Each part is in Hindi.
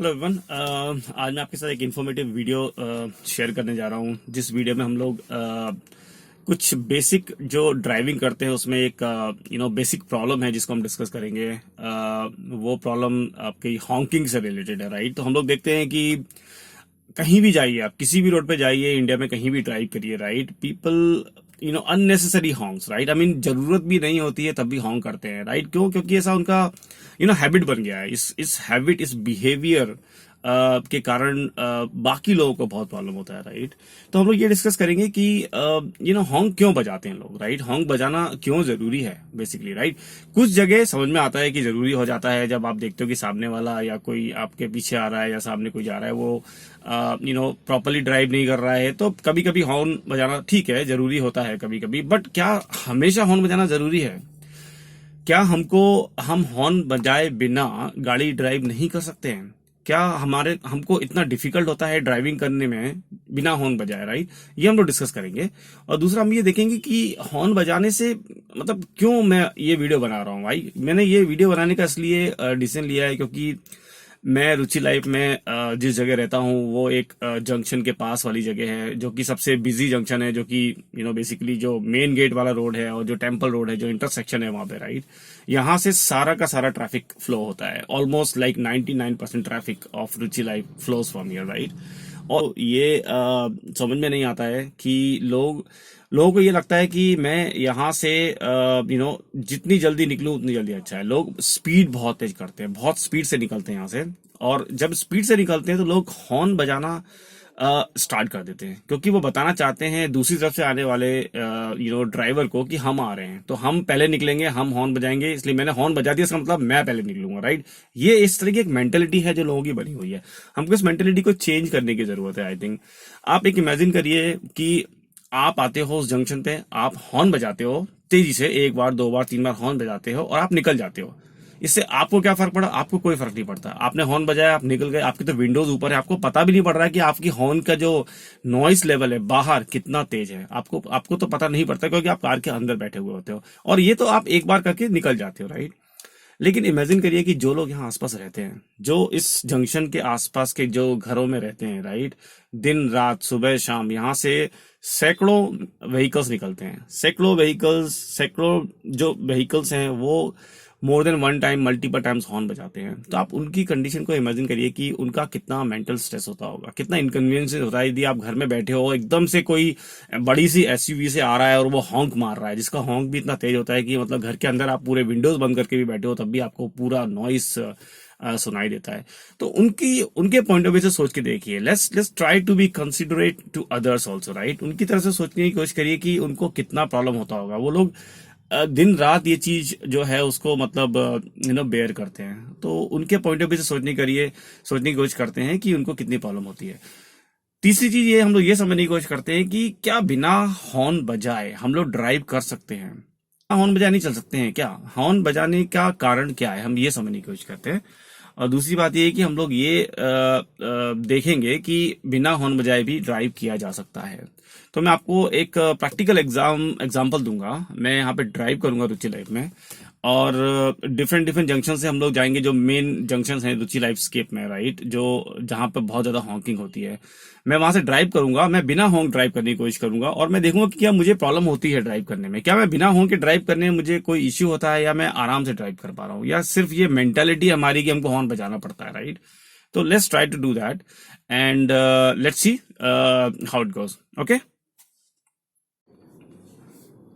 Hello everyone. आज मैं आपके साथ एक इन्फॉर्मेटिव वीडियो शेयर करने जा रहा हूँ, जिस वीडियो में हम लोग कुछ बेसिक जो ड्राइविंग करते हैं उसमें एक बेसिक प्रॉब्लम है जिसको हम डिस्कस करेंगे। वो प्रॉब्लम आपकी हॉकिंग से रिलेटेड है, राइट। तो हम लोग देखते हैं कि कहीं भी जाइए, आप किसी भी रोड पे जाइए, इंडिया में कहीं भी ड्राइव करिए, right. People unnecessary honks, right. I mean जरूरत भी नहीं होती है तब भी हॉन्क करते हैं, राइट। क्यों? क्योंकि ऐसा उनका हैबिट बन गया है। इस हैबिट, इस बिहेवियर के कारण बाकी लोगों को बहुत प्रॉब्लम होता है, राइट। तो हम लोग ये डिस्कस करेंगे कि हॉन्क क्यों बजाते हैं लोग, राइट। हॉन्क बजाना क्यों जरूरी है बेसिकली, राइट। कुछ जगह समझ में आता है कि जरूरी हो जाता है जब आप देखते हो कि सामने वाला या कोई आपके पीछे आ रहा है या सामने कोई जा रहा है, वो प्रॉपरली ड्राइव नहीं कर रहा है, तो कभी कभी हॉर्न बजाना ठीक है, जरूरी होता है कभी कभी। बट क्या हमेशा हॉर्न बजाना जरूरी है? क्या हम हॉर्न बजाए बिना गाड़ी ड्राइव नहीं कर सकते हैं? क्या हमको इतना डिफिकल्ट होता है ड्राइविंग करने में बिना हॉर्न बजाए, राइट। ये हम लोग डिस्कस करेंगे। और दूसरा हम ये देखेंगे कि हॉर्न बजाने से मतलब क्यों मैं ये वीडियो बना रहा हूँ। भाई, मैंने ये वीडियो बनाने का इसलिए डिसीजन लिया है क्योंकि मैं रुचि लाइफ में जिस जगह रहता हूँ वो एक जंक्शन के पास वाली जगह है, जो कि सबसे बिजी जंक्शन है, जो कि बेसिकली जो मेन गेट वाला रोड है और जो टेम्पल रोड है, जो इंटरसेक्शन है वहां पे, राइट। यहाँ से सारा का सारा ट्रैफिक फ्लो होता है। Almost like 99% traffic of Ruchi life flows from here, right. और ये समझ में नहीं आता है कि लोगों को ये लगता है कि मैं यहाँ से जितनी जल्दी निकलूं उतनी जल्दी अच्छा है। लोग स्पीड बहुत तेज करते हैं, बहुत स्पीड से निकलते हैं यहाँ से। और जब स्पीड से निकलते हैं तो लोग हॉर्न बजाना स्टार्ट कर देते हैं, क्योंकि वो बताना चाहते हैं दूसरी तरफ से आने वाले ड्राइवर को कि हम आ रहे हैं, तो हम पहले निकलेंगे, हम हॉर्न बजाएंगे, इसलिए मैंने हॉर्न बजा दिया, इसका मतलब मैं पहले निकलूंगा, राइट। ये इस तरह की एक मेंटेलिटी है जो लोगों की बनी हुई है। हमको इस मेंटेलिटी को चेंज करने की जरूरत है, आई थिंक। आप एक इमेजिन करिए कि आप आते हो उस जंक्शन पे, आप हॉर्न बजाते हो तेजी से, एक बार, दो बार, तीन बार हॉर्न बजाते हो और आप निकल जाते हो। इससे आपको क्या फर्क पड़ा? आपको कोई फर्क नहीं पड़ता। आपने हॉर्न बजाया, आप निकल गए, आपकी तो विंडोज ऊपर है, आपको पता भी नहीं पड़ रहा है कि आपकी हॉर्न का जो नॉइस लेवल है बाहर कितना तेज है। आपको तो पता नहीं पड़ता, क्योंकि आप कार के अंदर बैठे हुए होते हो। और ये तो आप एक बार करके निकल जाते हो, राइट। लेकिन इमेजिन करिए कि जो लोग यहाँ आसपास रहते हैं, जो इस जंक्शन के आसपास के जो घरों में रहते हैं, राइट, दिन रात, सुबह शाम, यहाँ से सैकड़ों व्हीकल्स निकलते हैं। सैकड़ों जो व्हीकल्स हैं वो more than one time, multiple times horn बजाते हैं। तो आप उनकी कंडीशन को इमेजिन करिए कि उनका कितना मेंटल स्ट्रेस होता होगा, कितना इनकन्वीनियंस होता है। यदि आप घर में बैठे हो, एकदम से कोई बड़ी सी एसयूवी से आ रहा है और वो हॉन्क मार रहा है, जिसका हॉन्क भी इतना तेज होता है कि मतलब घर के अंदर आप पूरे विंडोज बंद करके भी बैठे हो तब भी आपको पूरा नॉइस सुनाई देता है। तो उनके पॉइंट ऑफ व्यू से सोच के देखिए। Let's try to be considerate to others also, right. उनकी तरफ से सोचने की कोशिश करिए कि उनको कितना प्रॉब्लम होता होगा। वो लोग दिन रात ये चीज जो है उसको मतलब बेयर करते हैं। तो उनके पॉइंट ऑफ व्यू से सोचने की कोशिश करते हैं कि उनको कितनी प्रॉब्लम होती है। तीसरी चीज ये हम लोग ये समझने की कोशिश करते हैं कि क्या बिना हॉर्न बजाए हम लोग ड्राइव कर सकते हैं? हॉर्न बजाए नहीं चल सकते हैं क्या? हॉर्न बजाने का कारण क्या है, हम ये समझने की कोशिश करते हैं। और दूसरी बात ये है कि हम लोग ये देखेंगे कि बिना हॉर्न बजाए भी ड्राइव किया जा सकता है। तो मैं आपको एक प्रैक्टिकल एग्जांपल दूंगा। मैं यहाँ पे ड्राइव करूंगा रुचि लाइफ में, और डिफरेंट जंक्शन से हम लोग जाएंगे, जो मेन जंक्शन हैं रुचि लाइफ स्केप में, राइट, जो जहां पे बहुत ज्यादा हॉकिंग होती है। मैं वहां से ड्राइव करूंगा, मैं बिना हॉर्न ड्राइव करने की कोशिश करूंगा, और मैं देखूंगा कि क्या मुझे प्रॉब्लम होती है ड्राइव करने में। क्या मैं बिना हॉर्न के ड्राइव करने में मुझे कोई इश्यू होता है, या मैं आराम से ड्राइव कर पा रहा हूँ, या सिर्फ ये मेंटेलिटी हमारी कि हमको हॉर्न बजाना पड़ता है, राइट। तो let's try to do that and let's see how it goes. Okay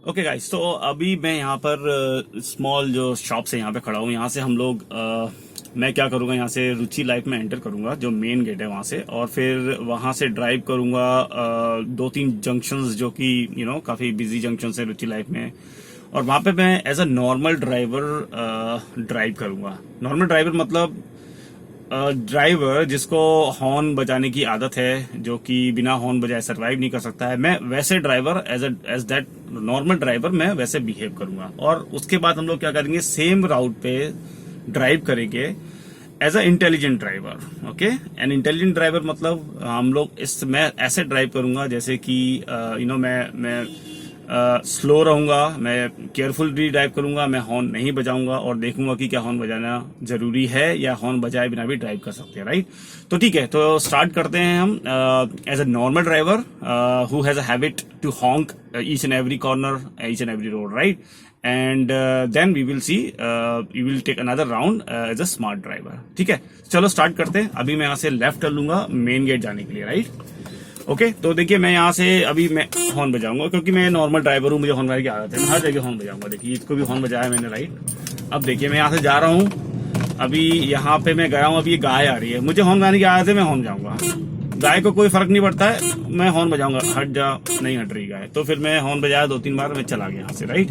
okay guys, तो अभी मैं यहाँ पर स्मॉल जो शॉप से यहाँ पे खड़ा हूँ। यहाँ से हम लोग मैं क्या करूँगा, यहाँ से रुचि लाइफ में एंटर करूँगा, जो मेन गेट है वहाँ से, और फिर वहाँ से ड्राइव करूँगा दो तीन जंक्शंस जो कि काफ़ी बिजी जंक्शंस है रुचि लाइफ में। और वहाँ पे मैं as a normal driver drive करूँगा। नॉर्मल ड्राइवर मतलब ड्राइवर जिसको हॉर्न बजाने की आदत है, जो कि बिना हॉर्न बजाए सरवाइव नहीं कर सकता है, मैं वैसे driver as that normal driver मैं वैसे बिहेव करूंगा। और उसके बाद हम लोग क्या करेंगे, सेम राउट पे ड्राइव करेंगे as a intelligent driver. Okay, an intelligent driver मतलब हम लोग मैं ऐसे ड्राइव करूंगा जैसे कि मैं स्लो रहूंगा, मैं केयरफुली ड्राइव करूंगा, मैं हॉर्न नहीं बजाऊंगा और देखूंगा कि क्या हॉर्न बजाना जरूरी है या हॉर्न बजाए बिना भी ड्राइव कर सकते हैं, राइट। तो ठीक है, तो स्टार्ट करते हैं हम as a normal driver who has a habit to honk each and every corner, each and every road, right. And then we will see, we will take another round as a smart driver, ठीक है। चलो स्टार्ट करते हैं। अभी मैं यहाँ से लेफ्ट कर लूंगा मेन गेट जाने के लिए, राइट। ओके, तो देखिए मैं यहाँ से अभी मैं हॉर्न बजाऊंगा क्योंकि मैं नॉर्मल ड्राइवर हूँ, मुझे हॉर्न बजाने की आदत है, मैं हर जगह हॉर्न बजाऊंगा। देखिए इसको भी हॉर्न बजाया मैंने, राइट। अब देखिए मैं यहाँ से जा रहा हूँ, अभी यहाँ पे मैं गया हूँ, अभी ये गाय आ रही है, मुझे हॉर्न बजाने की आदत है, मैं हॉर्न बजाऊंगा। गाय को कोई फर्क नहीं पड़ता है, मैं हॉर्न बजाऊंगा, हट जा, नहीं हट रही गाय, तो फिर मैं हॉर्न बजाया 2-3 बार, मैं चला गया यहाँ से, राइट।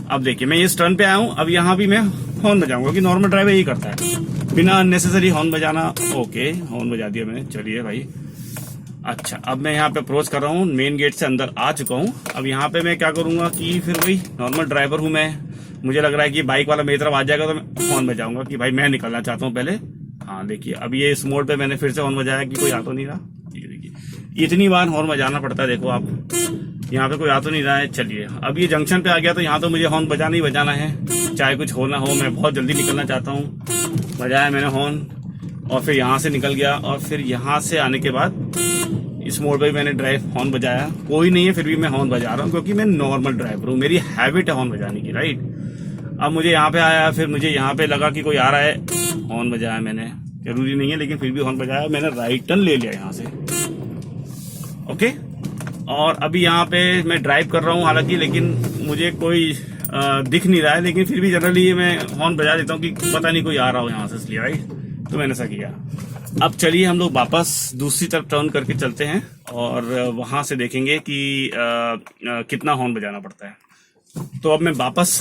अब देखिए मैं इस टर्न पे आया हूँ, अब यहाँ भी मैं हॉर्न बजाऊंगा क्योंकि नॉर्मल ड्राइवर यही करता है, बिना अननेसेसरी हॉर्न बजाना। ओके, हॉर्न बजा दिया मैंने, चलिए भाई। अच्छा, अब मैं यहाँ पे अप्रोच कर रहा हूँ, मेन गेट से अंदर आ चुका हूँ। अब यहाँ पे मैं क्या करूंगा कि फिर वही नॉर्मल ड्राइवर हूँ मैं, मुझे लग रहा है कि बाइक वाला मेरी तरफ आ जाएगा तो मैं हॉर्न बजाऊंगा कि भाई मैं निकलना चाहता हूँ पहले। हाँ देखिए, अब ये इस मोड़ पे मैंने फिर से हॉर्न बजाया कि कोई आ तो नहीं रहा। ये देखिए इतनी बार हॉर्न बजाना पड़ता है, देखो आप, यहाँ पे कोई आ तो नहीं रहा है। चलिए अब ये जंक्शन पे आ गया तो यहाँ तो मुझे हॉर्न बजाना ही बजाना है, चाहे कुछ हो ना हो, मैं बहुत जल्दी निकलना चाहता हूँ। बजाया मैंने हॉर्न और फिर यहाँ से निकल गया, और फिर यहाँ से आने के बाद इस मोड़ पे मैंने ड्राइव हॉर्न बजाया, कोई नहीं है फिर भी मैं हॉर्न बजा रहा हूँ क्योंकि मैं नॉर्मल ड्राइवर हूँ, मेरी हैबिट है हॉर्न बजाने की, राइट। अब मुझे यहाँ पे आया, फिर मुझे यहाँ पे लगा कि कोई आ रहा है, हॉर्न बजाया मैंने, जरूरी नहीं है लेकिन फिर भी हॉर्न बजाया मैंने, राइट टर्न ले लिया यहाँ से। ओके, और अभी यहाँ पे मैं ड्राइव कर रहा हूँ हालांकि, लेकिन मुझे कोई दिख नहीं रहा है, लेकिन फिर भी जनरली मैं हॉर्न बजा देता हूँ कि पता नहीं कोई आ रहा हो यहाँ से, इसलिए, राइट। तो मैंने ऐसा किया। अब चलिए हम लोग वापस दूसरी तरफ टर्न करके चलते हैं और वहां से देखेंगे कि कितना हॉर्न बजाना पड़ता है। तो अब मैं वापस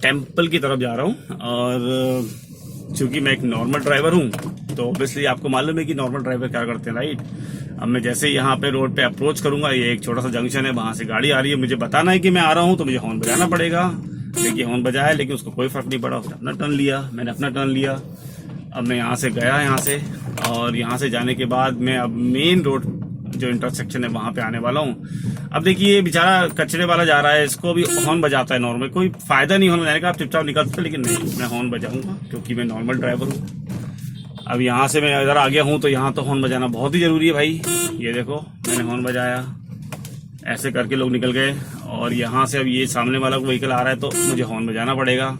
टेम्पल की तरफ जा रहा हूँ, और चूंकि मैं एक नॉर्मल ड्राइवर हूँ तो ऑब्वियसली आपको मालूम है कि नॉर्मल ड्राइवर क्या करते हैं, राइट। अब मैं जैसे यहाँ पे रोड पे अप्रोच करूंगा, ये एक छोटा सा जंक्शन है, वहां से गाड़ी आ रही है, मुझे बताना है कि मैं आ रहा हूँ तो मुझे हॉर्न बजाना पड़ेगा। देखिए हॉर्न बजाया लेकिन उसको कोई फर्क नहीं पड़ा, उसने अपना टर्न लिया, मैंने अपना टर्न लिया। अब मैं यहाँ से गया यहाँ से, और यहाँ से जाने के बाद मैं अब मेन रोड जो इंटरसेक्शन है वहां पे आने वाला हूँ। अब देखिए ये बेचारा कचरे वाला जा रहा है, इसको भी हॉर्न बजाता है नॉर्मल, कोई फायदा नहीं हॉर्न बजाने का, आप चुपचाप निकल सकते, लेकिन नहीं, मैं हॉर्न बजाऊंगा क्योंकि मैं नॉर्मल ड्राइवर हूँ। अब यहाँ से मैं इधर आ गया हूँ तो यहाँ तो हॉर्न बजाना बहुत ही जरूरी है भाई। ये देखो मैंने हॉर्न बजाया, ऐसे करके लोग निकल गए, और यहाँ से अब ये सामने वाला व्हीकल आ रहा है तो मुझे हॉर्न बजाना पड़ेगा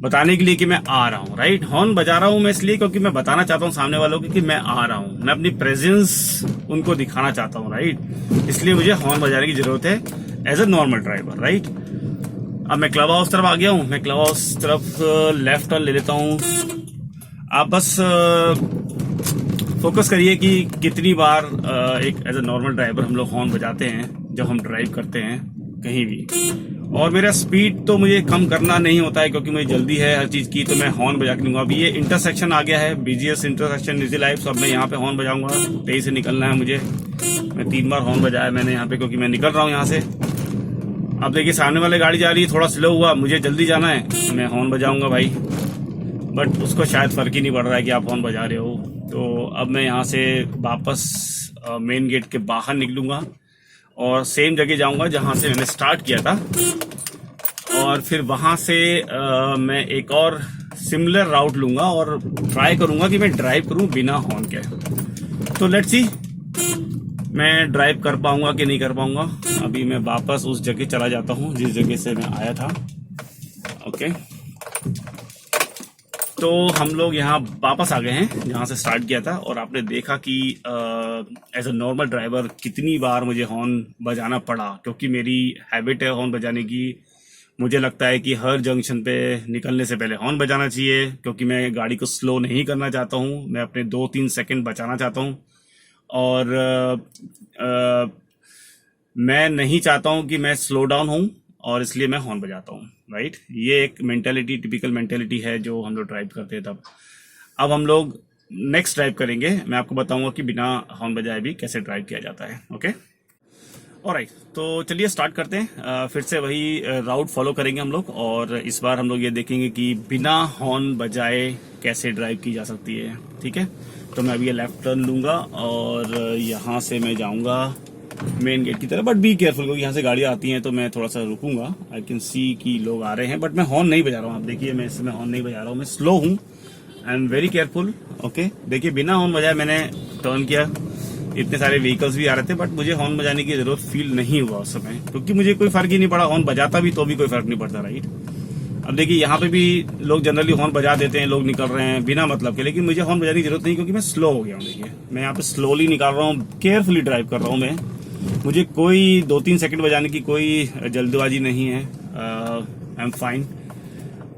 बताने के लिए कि मैं आ रहा हूँ, राइट। हॉर्न बजा रहा हूँ मैं इसलिए क्योंकि मैं बताना चाहता हूँ सामने वालों को कि मैं आ रहा हूँ, मैं अपनी प्रेजेंस उनको दिखाना चाहता हूँ, राइट। इसलिए मुझे हॉर्न बजाने की जरूरत है as a normal driver, right. अब मैं क्लब हाउस तरफ आ गया हूँ, मैं क्लब हाउस तरफ लेफ्ट टर्न ले लेता हूँ। आप बस फोकस करिए कि कितनी बार एक एज अ नॉर्मल ड्राइवर हम लोग हॉर्न बजाते हैं जब हम ड्राइव करते हैं कहीं भी। और मेरा स्पीड तो मुझे कम करना नहीं होता है क्योंकि मुझे जल्दी है हर चीज की, तो मैं हॉर्न बजा के लूंगा। अभी ये इंटरसेक्शन आ गया है, बीजीएस इंटरसेक्शन निजी लाइफ, तो अब मैं यहाँ पे हॉर्न बजाऊंगा, तेज से निकलना है मुझे। मैं 3 बार हॉर्न बजाया मैंने यहाँ पे क्योंकि मैं निकल रहा हूँ यहाँ से। अब देखिए सामने वाले गाड़ी जा रही है, थोड़ा स्लो हुआ, मुझे जल्दी जाना है, मैं हॉर्न बजाऊंगा भाई, बट उसको शायद फर्क ही नहीं पड़ रहा है कि आप हॉर्न बजा रहे हो। तो अब मैं यहाँ से वापस मेन गेट के बाहर निकलूंगा और सेम जगह जाऊंगा जहां से मैंने स्टार्ट किया था, और फिर वहां से मैं एक और सिमिलर राउट लूंगा और ट्राई करूंगा कि मैं ड्राइव करूं बिना हॉर्न के। तो लेट्स सी मैं ड्राइव कर पाऊंगा कि नहीं कर पाऊंगा। अभी मैं वापस उस जगह चला जाता हूं जिस जगह से मैं आया था। ओके, तो हम लोग यहाँ वापस आ गए हैं जहाँ से स्टार्ट किया था, और आपने देखा कि एज अ नॉर्मल ड्राइवर कितनी बार मुझे हॉर्न बजाना पड़ा क्योंकि मेरी हैबिट है हॉर्न बजाने की। मुझे लगता है कि हर जंक्शन पे निकलने से पहले हॉर्न बजाना चाहिए क्योंकि मैं गाड़ी को स्लो नहीं करना चाहता हूँ, मैं अपने 2-3 सेकंड बचाना चाहता हूँ, और मैं नहीं चाहता हूँ कि मैं स्लो डाउन हूँ, और इसलिए मैं हॉर्न बजाता हूँ, राइट। ये एक मेंटेलिटी, टिपिकल मेंटेलिटी है जो हम लोग ड्राइव करते हैं तब। अब हम लोग नेक्स्ट ड्राइव करेंगे, मैं आपको बताऊंगा कि बिना हॉर्न बजाए भी कैसे ड्राइव किया जाता है। ओके, ऑलराइट, तो चलिए स्टार्ट करते हैं। फिर से वही राउट फॉलो करेंगे हम लोग, और इस बार हम लोग ये देखेंगे कि बिना हॉर्न बजाए कैसे ड्राइव की जा सकती है, ठीक है। तो मैं अभी ये लेफ्ट टर्न लूंगा और यहाँ से मैं जाऊंगा मेन गेट की तरफ, बट बी केयरफुल क्योंकि यहाँ से गाड़ियाँ आती हैं, तो मैं थोड़ा सा रुकूंगा। आई कैन सी कि लोग आ रहे हैं, बट मैं हॉर्न नहीं बजा रहा हूँ। आप देखिए मैं इस समय हॉर्न नहीं बजा रहा हूँ, मैं स्लो हूँ। I am very careful. Okay, देखिए बिना हॉर्न बजाए मैंने टर्न किया, इतने सारे व्हीकल्स भी आ रहे थे, बट मुझे हॉर्न बजाने की जरूरत फील नहीं हुआ उस समय, क्योंकि मुझे कोई फर्क ही नहीं पड़ा। हॉर्न बजाता भी तो भी कोई फर्क नहीं पड़ता, राइट। अब देखिए यहाँ पे भी लोग जनरली हॉर्न बजा देते हैं, लोग निकल रहे हैं बिना मतलब के, लेकिन मुझे हॉर्न बजाने की जरूरत नहीं, क्योंकि मैं स्लो हो गया हूँ। देखिए मैं यहाँ पे स्लोली निकाल रहा हूँ, केयरफुली ड्राइव कर रहा हूँ मैं। मुझे कोई 2-3 सेकंड बजाने की कोई जल्दबाजी नहीं है। I am fine.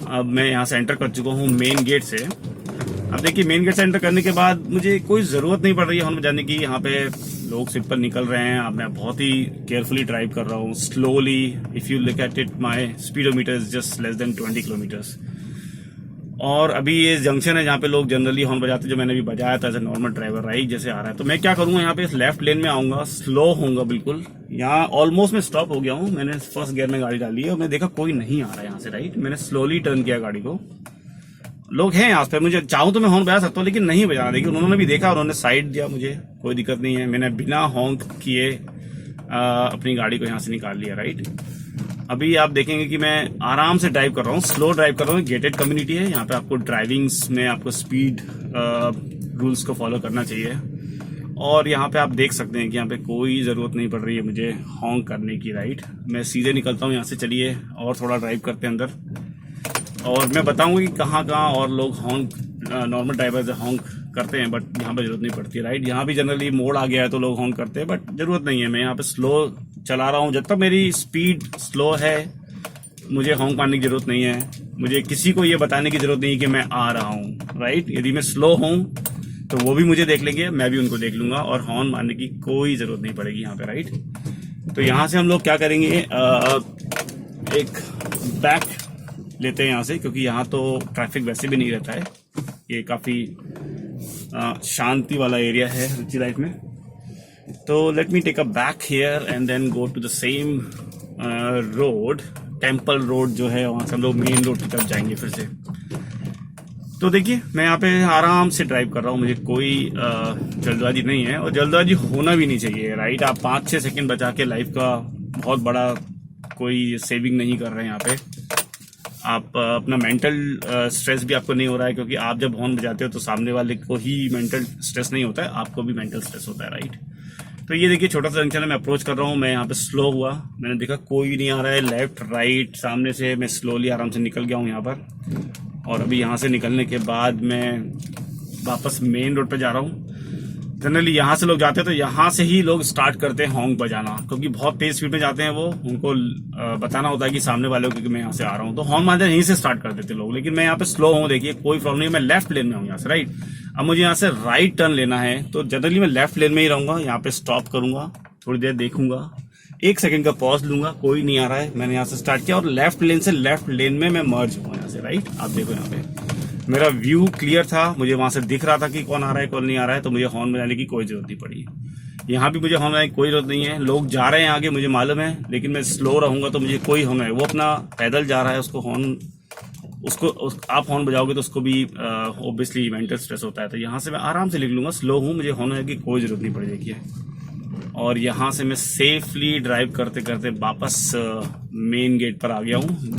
अब मैं यहाँ से एंटर कर चुका हूँ मेन गेट से। अब देखिए मेन गेट से एंटर करने के बाद मुझे कोई जरूरत नहीं पड़ रही है हॉर्न बजाने की। यहाँ पे लोग सिंपल निकल रहे हैं। अब मैं बहुत ही केयरफुली ड्राइव कर रहा हूँ, slowly. If you look at it, my speedometer is just less than 20 kilometres. और अभी ये जंक्शन है जहाँ पे लोग जनरली हॉर्न बजाते, जो मैंने भी बजाया था as a normal driver, right, जैसे आ रहा है। तो मैं क्या करूंगा, यहाँ पे इस लेफ्ट लेन में आऊंगा, स्लो होऊंगा बिल्कुल। यहाँ ऑलमोस्ट मैं स्टॉप हो गया हूँ, मैंने फर्स्ट गियर में गाड़ी डाली है और मैं देखा कोई नहीं आ रहा है यहाँ से, राइट। मैंने स्लोली टर्न किया गाड़ी को, लोग हैं यहाँ पे, मुझे चाहूँ तो मैं हॉर्न बजा सकता हूँ, लेकिन नहीं बजाना। देखिए उन्होंने भी देखा, उन्होंने साइड दिया, मुझे कोई दिक्कत नहीं है। मैंने बिना हॉर्न किए अपनी गाड़ी को यहाँ से निकाल लिया, राइट। अभी आप देखेंगे कि मैं आराम से ड्राइव कर रहा हूँ, स्लो ड्राइव कर रहा हूँ। गेटेड कम्युनिटी है यहाँ पे, आपको ड्राइविंग्स में आपको स्पीड रूल्स को फॉलो करना चाहिए। और यहाँ पे आप देख सकते हैं कि यहाँ पे कोई ज़रूरत नहीं पड़ रही है मुझे हॉर्न करने की, राइट। मैं सीधे निकलता हूँ यहाँ से। चलिए और थोड़ा ड्राइव करते हैं अंदर, और मैं बताऊंगा कि कहाँ कहाँ और लोग हॉर्न, नॉर्मल ड्राइवर हॉर्न करते हैं, बट यहाँ पे जरूरत नहीं पड़ती, राइट। यहाँ भी जनरली मोड़ आ गया है तो लोग हॉर्न करते हैं, बट जरूरत नहीं है। मैं यहाँ पे स्लो चला रहा हूँ, जब तक मेरी स्पीड स्लो है मुझे हॉर्न मारने की जरूरत नहीं है। मुझे किसी को ये बताने की जरूरत नहीं कि मैं आ रहा हूँ, राइट। यदि मैं स्लो हूँ तो वो भी मुझे देख लेंगे, मैं भी उनको देख लूंगा, और हॉर्न मारने की कोई जरूरत नहीं पड़ेगी यहाँ पे, राइट। तो यहाँ से हम लोग क्या करेंगे, एक बैक लेते हैं यहाँ से, क्योंकि यहाँ तो ट्रैफिक वैसे भी नहीं रहता है। ये काफी शांति वाला एरिया है रिची लाइफ में। तो let me take a back here and then go to the same road, temple road जो है, वहां से हम लोग मेन रोड की तरफ जाएंगे फिर से। तो देखिए मैं यहाँ पे आराम से ड्राइव कर रहा हूँ, मुझे कोई जल्दबाजी नहीं है, और जल्दबाजी होना भी नहीं चाहिए, राइट। आप 5-6 सेकंड बचा के लाइफ का बहुत बड़ा कोई सेविंग नहीं कर रहे हैं यहाँ पे। आप अपना मेंटल स्ट्रेस भी आपको नहीं हो रहा है, क्योंकि आप जब हॉर्न बजाते हो तो सामने वाले को ही मेंटल स्ट्रेस नहीं होता है, आपको भी मेंटल स्ट्रेस होता है, राइट। तो ये देखिए छोटा सा जंक्शन है, मैं अप्रोच कर रहा हूँ। मैं यहाँ पे स्लो हुआ, मैंने देखा कोई नहीं आ रहा है, लेफ्ट राइट सामने से। मैं स्लोली आराम से निकल गया हूँ यहाँ पर, और अभी यहाँ से निकलने के बाद मैं वापस मेन रोड पे जा रहा हूँ। जनरली यहाँ से लोग जाते हैं तो यहाँ से ही लोग स्टार्ट करते हैं हॉर्न बजाना, क्योंकि बहुत तेज स्पीड में जाते हैं वो, उनको बताना होता है कि सामने वाले को कि मैं यहाँ से आ रहा हूँ, तो हॉर्न बजाना यहीं से स्टार्ट कर देते लोग। लेकिन मैं यहाँ पे स्लो हूँ, देखिए कोई प्रॉब्लम नहीं, मैं लेफ्ट लेन में हूँ यहाँ से, राइट। अब मुझे यहाँ से राइट टर्न लेना है, तो जनरली मैं लेफ्ट लेन में ही रहूंगा। यहाँ पे स्टॉप करूंगा, थोड़ी देर देखूंगा, 1 सेकंड का पॉज लूंगा, कोई नहीं आ रहा है, मैंने यहाँ से स्टार्ट किया, और लेफ्ट लेन से लेफ्ट लेन में मैं मर्ज हुआ यहाँ से, राइट। आप देखो यहाँ पे मेरा व्यू क्लियर था, मुझे वहां से दिख रहा था कि कौन आ रहा है कौन नहीं आ रहा है, तो मुझे हॉर्न बजाने की कोई जरूरत नहीं पड़ी। यहाँ भी मुझे हॉर्न बजाने की कोई जरूरत नहीं है, लोग जा रहे हैं आगे मुझे मालूम है, लेकिन मैं स्लो रहूंगा तो मुझे कोई हॉर्न नहीं। वो अपना पैदल जा रहा है, उसको हॉर्न, आप हॉर्न बजाओगे तो उसको भी ऑब्वियसली मेंटल स्ट्रेस होता है। तो यहाँ से मैं आराम से लिख लूंगा, स्लो हूँ, मुझे हॉर्न बजाने की कोई जरूरत नहीं पड़ी, देखिए। और यहाँ से मैं सेफली ड्राइव करते करते वापस मेन गेट पर आ गया हूँ,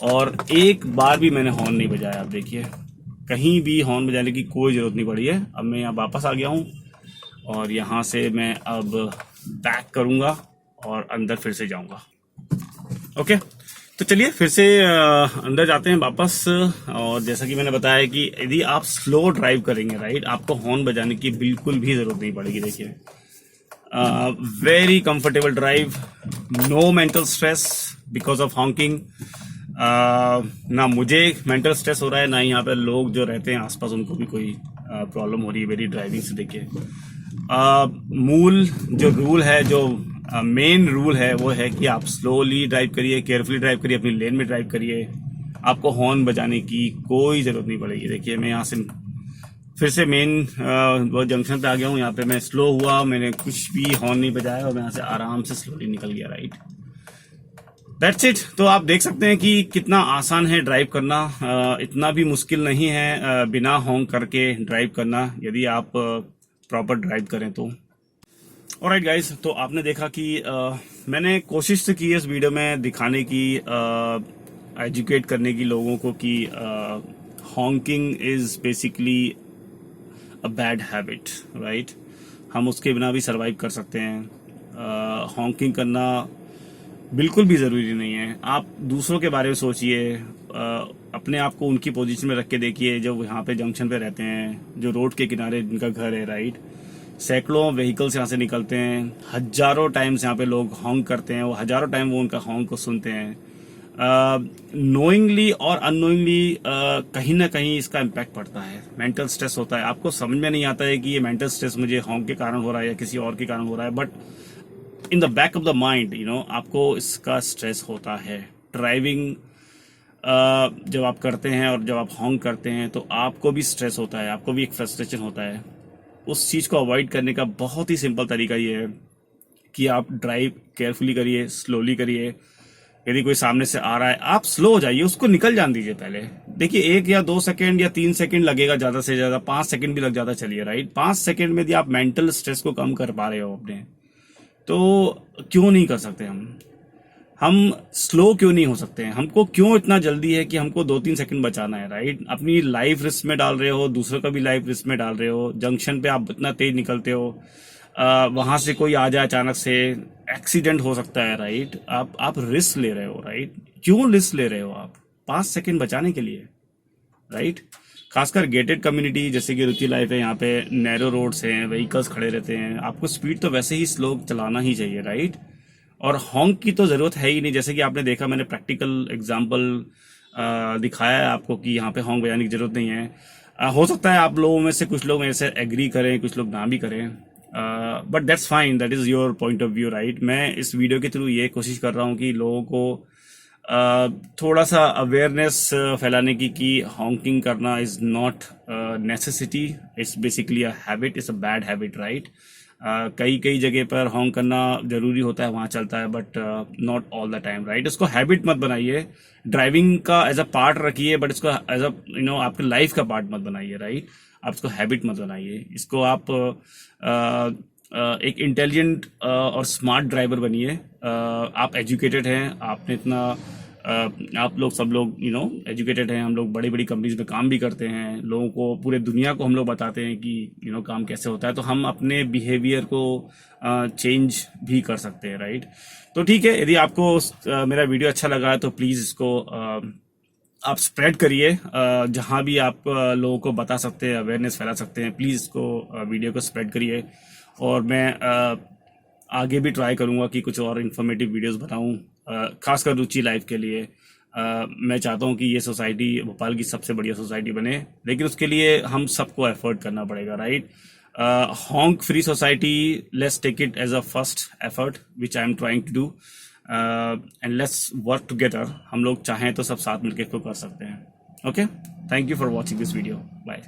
और एक बार भी मैंने हॉर्न नहीं बजाया। आप देखिए कहीं भी हॉर्न बजाने की कोई जरूरत नहीं पड़ी है। अब मैं यहाँ वापस आ गया हूँ, और यहाँ से मैं अब बैक करूंगा और अंदर फिर से जाऊंगा। ओके, तो चलिए फिर से अंदर जाते हैं वापस। और जैसा कि मैंने बताया कि यदि आप स्लो ड्राइव करेंगे, राइट, आपको हॉर्न बजाने की बिल्कुल भी जरूरत नहीं पड़ेगी। देखिए very comfortable drive, no mental stress because of honking. ना मुझे मेंटल स्ट्रेस हो रहा है, ना ही यहाँ पे लोग जो रहते हैं आसपास उनको भी कोई प्रॉब्लम हो रही है मेरी ड्राइविंग से। देखिए मूल जो रूल है, जो मेन रूल है, वो है कि आप स्लोली ड्राइव करिए, केयरफुली ड्राइव करिए, अपनी लेन में ड्राइव करिए, आपको हॉर्न बजाने की कोई जरूरत नहीं पड़ेगी। देखिए मैं यहाँ से फिर से मेन वो जंक्शन पे आ गया हूँ। यहाँ पे मैं स्लो हुआ, मैंने कुछ भी हॉर्न नहीं बजाया, और मैं यहाँ से आराम से स्लोली निकल गया, राइट। That's it. तो आप देख सकते हैं कि कितना आसान है ड्राइव करना, इतना भी मुश्किल नहीं है बिना हॉर्न करके ड्राइव करना, यदि आप प्रॉपर ड्राइव करें तो। ऑलराइट गाइस, तो आपने देखा कि मैंने कोशिश तो की है इस वीडियो में दिखाने की, एजुकेट करने की लोगों को कि honking is basically a bad habit, right. हम उसके बिना भी सरवाइव कर सकते हैं। हॉन्किंग करना बिल्कुल भी ज़रूरी नहीं है। आप दूसरों के बारे में सोचिए, अपने आप को उनकी पोजीशन में रख के देखिए जो यहाँ पे जंक्शन पे रहते हैं, जो रोड के किनारे जिनका घर है, राइट। सैकड़ों व्हीकल्स यहाँ से निकलते हैं, हजारों टाइम्स यहाँ पे लोग हॉन्क करते हैं, वो हजारों टाइम वो उनका हॉन्क को सुनते हैं। नोइंगली और अननोइंगली कहीं ना कहीं इसका इम्पैक्ट पड़ता है, मेंटल स्ट्रेस होता है। आपको समझ में नहीं आता है कि ये मेंटल स्ट्रेस मुझे हॉन्क के कारण हो रहा है या किसी और के कारण हो रहा है, but in the back of the mind आपको इसका स्ट्रेस होता है। ड्राइविंग जब आप करते हैं और जब आप हॉन्क करते हैं तो आपको भी स्ट्रेस होता है, आपको भी एक फ्रस्ट्रेशन होता है। उस चीज़ को अवॉइड करने का बहुत ही सिंपल तरीका ये है कि आप ड्राइव केयरफुली करिए, स्लोली करिए। यदि कोई सामने से आ रहा है, आप स्लो हो जाइए, उसको निकल जाने दीजिए। पहले देखिए 1 या 2 सेकंड या 3 सेकंड लगेगा, ज़्यादा से ज़्यादा 5 सेकंड भी लग जाता, चलिए, राइट। 5 सेकंड में यदि आप मेंटल स्ट्रेस को कम कर पा रहे हो अपने, तो क्यों नहीं कर सकते हम स्लो क्यों नहीं हो सकते हैं? हमको क्यों इतना जल्दी है कि हमको 2-3 सेकंड बचाना है, राइट। अपनी लाइफ रिस्क में डाल रहे हो, दूसरों का भी लाइफ रिस्क में डाल रहे हो। जंक्शन पे आप इतना तेज निकलते हो, वहां से कोई आ जाए अचानक से, एक्सीडेंट हो सकता है, राइट। आप रिस्क ले रहे हो, राइट। क्यों रिस्क ले रहे हो आप? 5 सेकंड बचाने के लिए, राइट। खासकर गेटेड कम्युनिटी जैसे कि रुचि लाइफ है, यहाँ पे नैरो रोड्स हैं, व्हीकल्स खड़े रहते हैं, आपको स्पीड तो वैसे ही स्लो चलाना ही चाहिए, राइट। और हॉन्क की तो जरूरत है ही नहीं। जैसे कि आपने देखा, मैंने प्रैक्टिकल एग्जांपल दिखाया है आपको कि यहाँ पे हॉन्क बजाने की जरूरत नहीं है। हो सकता है आप लोगों में से कुछ लोग ऐसे एग्री करें, कुछ लोग ना भी करें, but that's fine, that is your point of view, right. मैं इस वीडियो के थ्रू ये कोशिश कर रहा हूँ कि लोगों को थोड़ा सा अवेयरनेस फैलाने की कि हॉन्किंग करना is not necessity, it's basically a habit, it's a bad habit, right. कई कई जगह पर हॉन्क करना जरूरी होता है, वहाँ चलता है, but not all the time, right. इसको हैबिट मत बनाइए, ड्राइविंग का एज अ पार्ट रखिए, बट इसको एज अ आपके लाइफ का पार्ट मत बनाइए, राइट। आप इसको हैबिट मत बनाइए, इसको आप एक इंटेलिजेंट और स्मार्ट ड्राइवर बनिए। आप एजुकेटेड हैं, आपने इतना आप लोग सब लोग एजुकेटेड हैं, हम लोग बड़ी बड़ी कंपनीज में काम भी करते हैं, लोगों को, पूरे दुनिया को हम लोग बताते हैं कि काम कैसे होता है, तो हम अपने बिहेवियर को चेंज भी कर सकते हैं, राइट। तो ठीक है, यदि आपको मेरा वीडियो अच्छा लगा है तो प्लीज़ इसको आप स्प्रेड करिए। जहाँ भी आप लोगों को बता सकते हैं, अवेयरनेस फैला सकते हैं, प्लीज़ इसको वीडियो को स्प्रेड करिए। और मैं आगे भी ट्राई करूँगा कि कुछ और इन्फॉर्मेटिव वीडियोस बनाऊँ, खासकर रुचि लाइफ के लिए। मैं चाहता हूँ कि ये सोसाइटी भोपाल की सबसे बढ़िया सोसाइटी बने, लेकिन उसके लिए हम सबको एफर्ट करना पड़ेगा, right. Honk free society, let's take it as a first effort which I am trying to do, and let's work together. हम लोग चाहें तो सब साथ मिलकर इसको कर सकते हैं। Okay, thank you for watching this video, bye.